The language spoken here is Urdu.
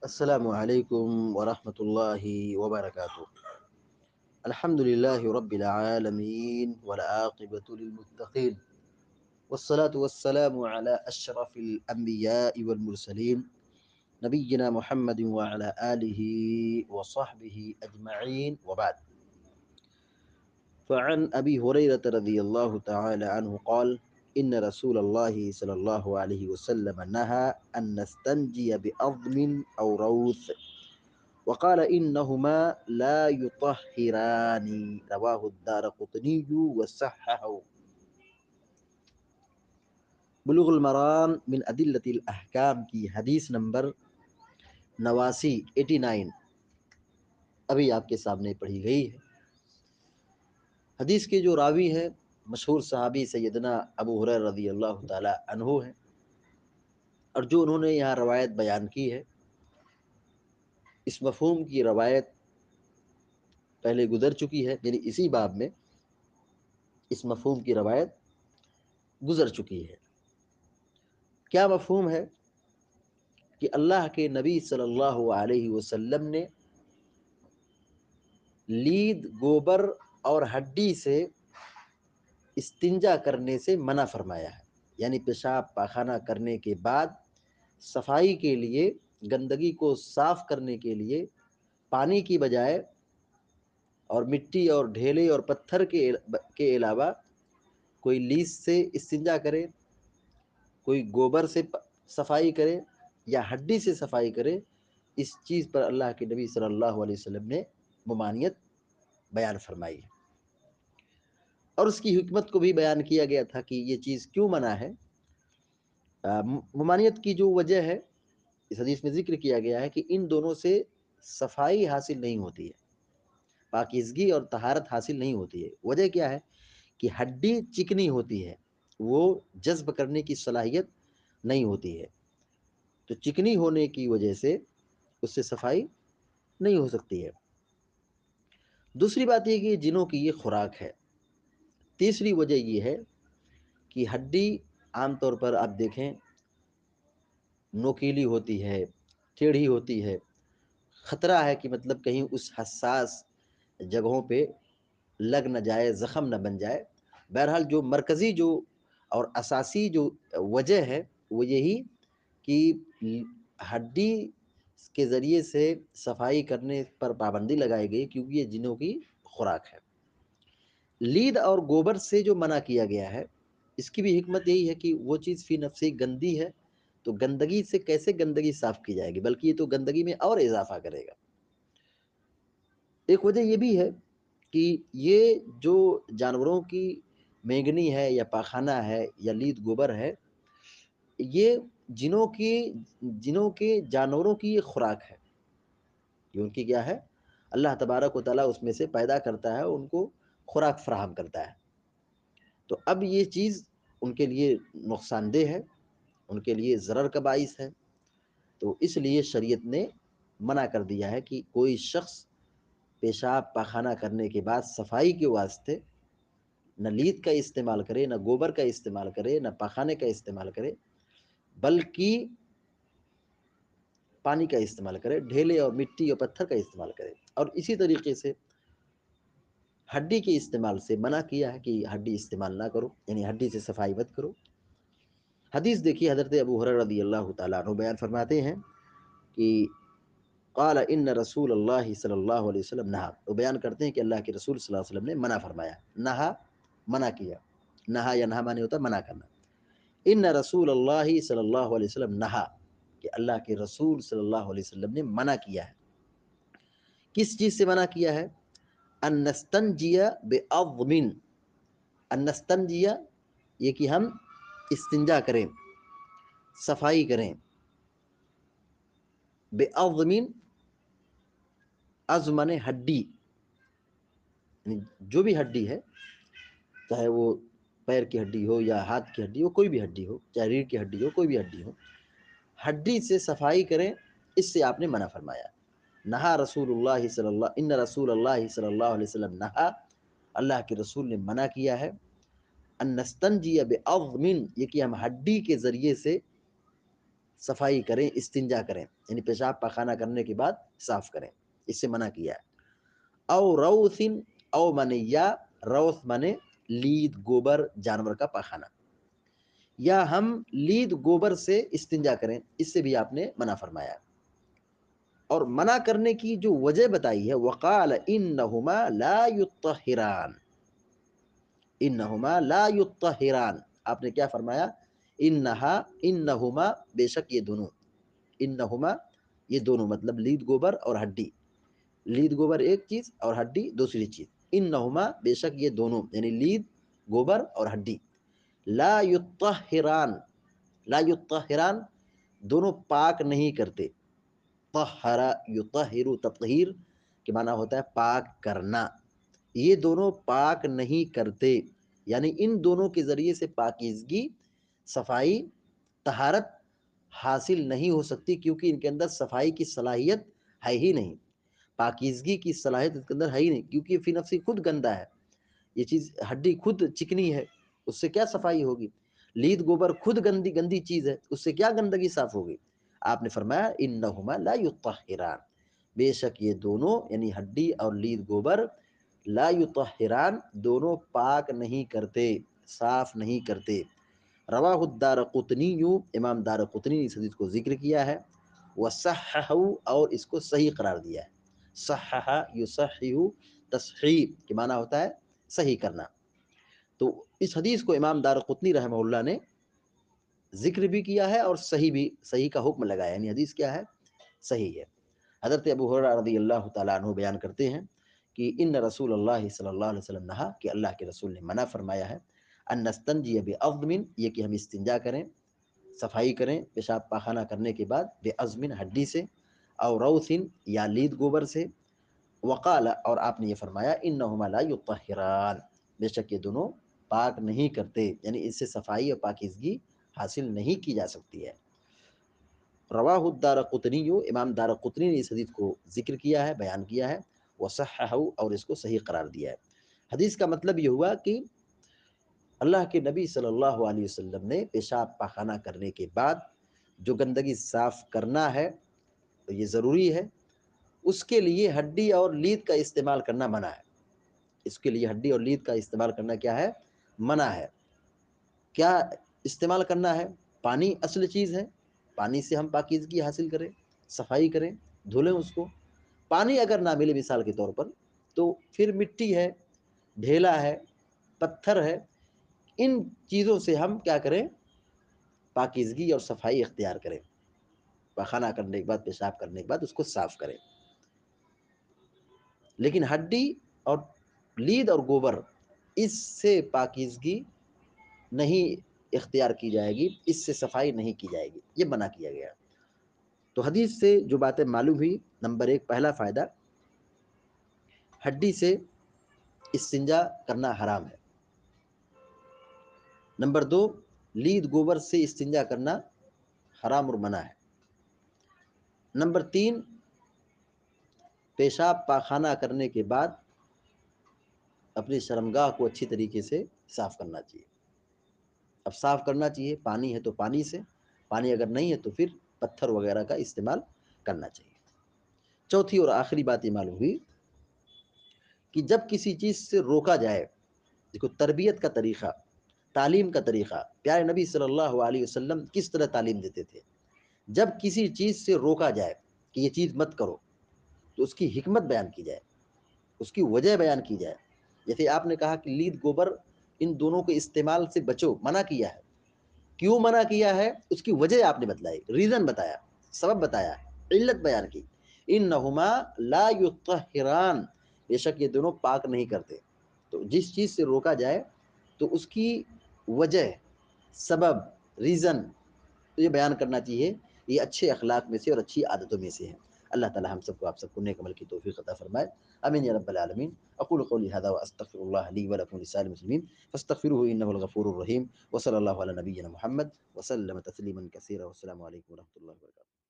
السلام علیکم ورحمۃ اللہ وبرکاتہ۔ الحمد للہ رب العالمین والعاقبۃ للمتقین والصلاة والسلام علی اشرف الانبیاء والمرسلین نبینا محمد وعلی آلہ وصحبہ اجمعین وبعد۔ فعن ابی ہریرۃ رضی اللہ تعالی عنہ قال ان رسول اللہ صلی اللہ علیہ وسلم نہى ان نستنجی بعظم او روث وقال إنهما لا يطهران رواه الدارقطني وصححه۔ بلوغ المرام من ادلۃ الاحکام کی حدیث نمبر 89 ابھی آپ کے سامنے پڑھی گئی ہے۔ حدیث کے جو راوی ہیں مشہور صحابی سیدنا ابو ہریرہ رضی اللہ تعالی عنہ ہیں، اور جو انہوں نے یہاں روایت بیان کی ہے، اس مفہوم کی روایت پہلے گزر چکی ہے، یعنی اسی باب میں اس مفہوم کی روایت گزر چکی ہے۔ کیا مفہوم ہے؟ کہ اللہ کے نبی صلی اللہ علیہ وسلم نے لید، گوبر اور ہڈی سے استنجا کرنے سے منع فرمایا ہے، یعنی پیشاب پاخانہ کرنے کے بعد صفائی کے لیے، گندگی کو صاف کرنے کے لیے پانی کی بجائے اور مٹی اور ڈھیلے اور پتھر کے علاوہ کوئی لیس سے استنجا کرے، کوئی گوبر سے صفائی کرے یا ہڈی سے صفائی کرے، اس چیز پر اللہ کے نبی صلی اللہ علیہ وسلم نے ممانعت بیان فرمائی ہے، اور اس کی حکمت کو بھی بیان کیا گیا تھا کہ یہ چیز کیوں منع ہے۔ ممانعت کی جو وجہ ہے اس حدیث میں ذکر کیا گیا ہے کہ ان دونوں سے صفائی حاصل نہیں ہوتی ہے، پاکیزگی اور طہارت حاصل نہیں ہوتی ہے۔ وجہ کیا ہے؟ کہ ہڈی چکنی ہوتی ہے، وہ جذب کرنے کی صلاحیت نہیں ہوتی ہے، تو چکنی ہونے کی وجہ سے اس سے صفائی نہیں ہو سکتی ہے۔ دوسری بات یہ کہ جنوں کی یہ خوراک ہے۔ تیسری وجہ یہ ہے کہ ہڈی عام طور پر آپ دیکھیں نوکیلی ہوتی ہے، ٹیڑھی ہوتی ہے، خطرہ ہے کہ مطلب کہیں اس حساس جگہوں پہ لگ نہ جائے، زخم نہ بن جائے۔ بہرحال جو مرکزی جو اور اساسی جو وجہ ہے وہ یہی کہ ہڈی کے ذریعے سے صفائی کرنے پر پابندی لگائی گئی، کیونکہ یہ جنوں کی خوراک ہے۔ لید اور گوبر سے جو منع کیا گیا ہے، اس کی بھی حکمت یہی ہے کہ وہ چیز فی نفسی گندی ہے، تو گندگی سے کیسے گندگی صاف کی جائے گی، بلکہ یہ تو گندگی میں اور اضافہ کرے گا۔ ایک وجہ یہ بھی ہے کہ یہ جو جانوروں کی مینگنی ہے یا پاخانہ ہے یا لید گوبر ہے، یہ جنوں کے جانوروں کی یہ خوراک ہے، یہ ان کی کیا ہے؟ اللہ تبارک و تعالیٰ اس میں سے پیدا کرتا ہے، ان کو خوراک فراہم کرتا ہے، تو اب یہ چیز ان کے لیے نقصان دہ ہے، ان کے لیے ضرر کا باعث ہے، تو اس لیے شریعت نے منع کر دیا ہے کہ کوئی شخص پیشاب پاخانہ کرنے کے بعد صفائی کے واسطے نہ لید کا استعمال کرے، نہ گوبر کا استعمال کرے، نہ پاخانے کا استعمال کرے، بلکہ پانی کا استعمال کرے، ڈھیلے اور مٹی اور پتھر کا استعمال کرے۔ اور اسی طریقے سے ہڈی کے استعمال سے منع کیا ہے کہ ہڈی استعمال نہ کرو، یعنی ہڈی سے صفائی مت کرو۔ حدیث دیکھیے، حضرت ابو ہریرہ رضی اللہ تعالیٰ عنہ بیان فرماتے ہیں کہ قال ان رسول اللہ صلی اللہ علیہ وسلم نہا، وہ بیان کرتے ہیں کہ اللہ کے رسول صلی اللہ علیہ وسلم نے منع فرمایا، نہا منع کیا، نہا یا نہا معنی ہوتا ہے منع کرنا۔ ان رسول اللہ صلی اللہ علیہ وسلم نہا، کہ اللہ کے رسول صلی اللہ علیہ وسلم نے منع کیا ہے۔ کس چیز سے منع کیا ہے؟ ان نستنجی بعظم، ان نستنجی یہ کہ ہم استنجا کریں، صفائی کریں، بعظم، عظم نے ہڈی، یعنی جو بھی ہڈی ہے، چاہے وہ پیر کی ہڈی ہو یا ہاتھ کی ہڈی ہو، کوئی بھی ہڈی ہو، چاہے ریڑھ کی ہڈی ہو، کوئی بھی ہڈی ہو، ہڈی سے صفائی کریں، اس سے آپ نے منع فرمایا۔ نہا رسول اللہ صلی اللہ، ان رسول اللہ صلی اللہ علیہ وسلم نہا، اللہ کے رسول نے منع کیا ہے، ان نستنجی بعظم، یہ کہ ہم ہڈی کے ذریعے سے صفائی کریں، استنجا کریں، یعنی پیشاب پاخانہ کرنے کے بعد صاف کریں، اس سے منع کیا ہے۔ او روثن، او مانے یا، روث مانے لید گوبر جانور کا پاخانہ، یا ہم لید گوبر سے استنجا کریں، اس سے بھی آپ نے منع فرمایا۔ اور منع کرنے کی جو وجہ بتائی ہے، وقال انہما لا یطہران، انہما لا یطہران، آپ نے کیا فرمایا؟ انہما بے شک یہ دونوں، انہما یہ دونوں مطلب لید گوبر اور ہڈی، لید گوبر ایک چیز اور ہڈی دوسری چیز، انہما بے شک یہ دونوں یعنی لید گوبر اور ہڈی، لا یطہران، لا یطہران دونوں پاک نہیں کرتے، طہر یطہر تطہیر کے معنی ہوتا ہے پاک کرنا، یہ دونوں پاک نہیں کرتے، یعنی ان دونوں کے ذریعے سے پاکیزگی، صفائی، طہارت حاصل نہیں ہو سکتی، کیونکہ ان کے اندر صفائی کی صلاحیت ہے ہی نہیں، پاکیزگی کی صلاحیت اس کے اندر ہے ہی نہیں، کیونکہ فی نفسی خود گندا ہے، یہ چیز ہڈی خود چکنی ہے، اس سے کیا صفائی ہوگی؟ لید گوبر خود گندی چیز ہے، اس سے کیا گندگی صاف ہوگی؟ آپ نے فرمایا انہما لا یطہران، بے شک یہ دونوں یعنی ہڈی اور لید گوبر، لا یطہران دونوں پاک نہیں کرتے، صاف نہیں کرتے۔ رواہ الدارقطنی، امام دارقطنی نے اس حدیث کو ذکر کیا ہے، وصححہ اور اس کو صحیح قرار دیا ہے، صحح یصحح تصحیح کے معنی ہوتا ہے صحیح کرنا، تو اس حدیث کو امام دارقطنی رحمہ اللہ نے ذکر بھی کیا ہے اور صحیح کا حکم لگایا، یعنی حدیث کیا ہے؟ صحیح ہے۔ حضرت ابو ہریرہ رضی اللہ تعالیٰ عنہ بیان کرتے ہیں کہ ان رسول اللہ صلی اللہ علیہ وسلم نہا، کہ اللہ کے رسول نے منع فرمایا ہے، ان نستنجی بعظم، یہ کہ ہم استنجا کریں، صفائی کریں پیشاب پاخانہ کرنے کے بعد، بعظم ہڈی سے، او روث یا لید گوبر سے، وقال اور آپ نے یہ فرمایا انہما لا یطہران، بے شک یہ دونوں پاک نہیں کرتے، یعنی اس سے صفائی اور پاکیزگی حاصل نہیں کی جا سکتی ہے۔ رواہ الدارقطنی، امام دارقطنی نے اس حدیث کو ذکر کیا ہے، بیان کیا ہے، وصححہ اور اس کو صحیح قرار دیا ہے۔ حدیث کا مطلب یہ ہوا کہ اللہ کے نبی صلی اللہ علیہ وسلم نے پیشاب پاخانہ کرنے کے بعد جو گندگی صاف کرنا ہے تو یہ ضروری ہے، اس کے لیے ہڈی اور لید کا استعمال کرنا منع ہے، اس کے لیے ہڈی اور لید کا استعمال کرنا کیا ہے؟ منع ہے۔ کیا استعمال کرنا ہے؟ پانی اصل چیز ہے، پانی سے ہم پاکیزگی حاصل کریں، صفائی کریں، دھلیں اس کو، پانی اگر نہ ملے مثال کے طور پر تو پھر مٹی ہے، ڈھیلا ہے، پتھر ہے، ان چیزوں سے ہم کیا کریں؟ پاکیزگی اور صفائی اختیار کریں، پاخانہ کرنے کے بعد، پیشاب کرنے کے بعد اس کو صاف کریں۔ لیکن ہڈی اور لید اور گوبر، اس سے پاکیزگی نہیں اختیار کی جائے گی، اس سے صفائی نہیں کی جائے گی، یہ منع کیا گیا۔ تو حدیث سے جو باتیں معلوم ہوئی، نمبر ایک پہلا فائدہ، ہڈی سے استنجا کرنا حرام ہے۔ نمبر دو، لید گوبر سے استنجا کرنا حرام اور منع ہے۔ نمبر تین، پیشاب پاخانہ کرنے کے بعد اپنی شرمگاہ کو اچھی طریقے سے صاف کرنا چاہیے۔ اب صاف کرنا چاہیے، پانی ہے تو پانی سے، پانی اگر نہیں ہے تو پھر پتھر وغیرہ کا استعمال کرنا چاہیے۔ چوتھی اور آخری بات یہ معلوم ہوئی کہ جب کسی چیز سے روکا جائے، دیکھو تربیت کا طریقہ، تعلیم کا طریقہ، پیارے نبی صلی اللہ علیہ وسلم کس طرح تعلیم دیتے تھے، جب کسی چیز سے روکا جائے کہ یہ چیز مت کرو تو اس کی حکمت بیان کی جائے، اس کی وجہ بیان کی جائے۔ جیسے آپ نے کہا کہ لید گوبر ان دونوں کے استعمال سے بچو، منع کیا ہے، کیوں منع کیا ہے اس کی وجہ آپ نے بتلائی، ریزن بتایا، سبب بتایا، علت بیان کی، انہما لا یطہران، بے شک یہ دونوں پاک نہیں کرتے۔ تو جس چیز سے روکا جائے تو اس کی وجہ، سبب، ریزن یہ بیان کرنا چاہیے، یہ اچھے اخلاق میں سے اور اچھی عادتوں میں سے ہے۔ اللہ تعالی ہم سب کو، آپ سب کو نیک عمل کی توفیق عطا فرمائے، امین یا رب العالمین۔ اقول قولی ھذا واستغفر اللہ لی ولکم ولسائر المسلمین فاستغفروه انه الغفور الرحیم، وصلی اللہ علی نبینا محمد وسلم تسلیما کثیرا، والسلام علیکم ورحمۃ اللہ وبرکاتہ۔